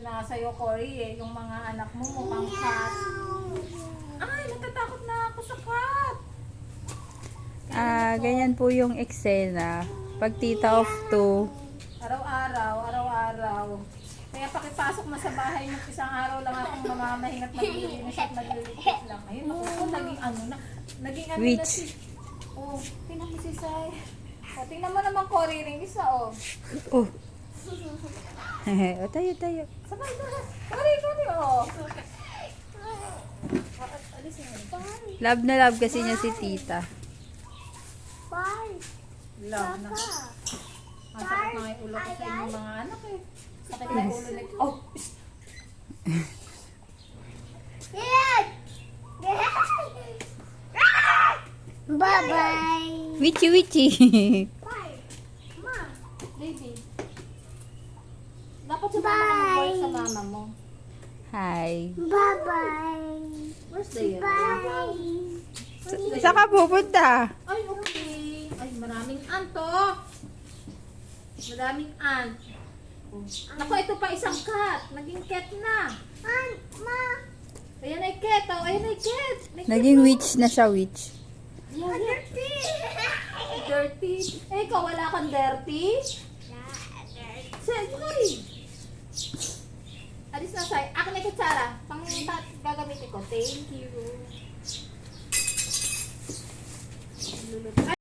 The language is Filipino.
na sa'yo, Cory, eh. Yung mga anak mo mukhang cat. Ay, natatakot na ako sa cat. Ganyan po yung eksena. Pag tita of two. Araw-araw. Kaya pakipasok mo sa bahay mo, isang araw lang akong mamamahinga at maglilinis at magliligpit lang. Ayun, ako, naging ano na. Naging ano na Witch. si... Oh, tingnan mo si Sai. Oh, tingnan mo naman, Cory, ring isa, oh. Oh. O, tayo. Sabay na. Cory, oh. Alis na. Love na love kasi niya si tita. Love na. Masakit na yung ulo ko sa inyong mga anak eh. Sakit na yung ulo na. Oh! Bye-bye. Witchy. Baby. Dapat sa mama ka mag-work sa mama mo. Hi. Bye-bye. Where's the yellow? Bye. Saan ka pupunta? Ay, okay. Ay, maraming ant to. Maraming ant. Naku, ito pa isang cat. Naging cat na. Ma. Ayan ay cat. Oh, ayan ay cat. May cat, Naging oh. witch na siya, witch. Yeah. Dirty. Eh, ikaw wala kang dirty? Sorry. Alis na sa'yo. Akin na kutsara. Pang gagamitin ko. Thank you.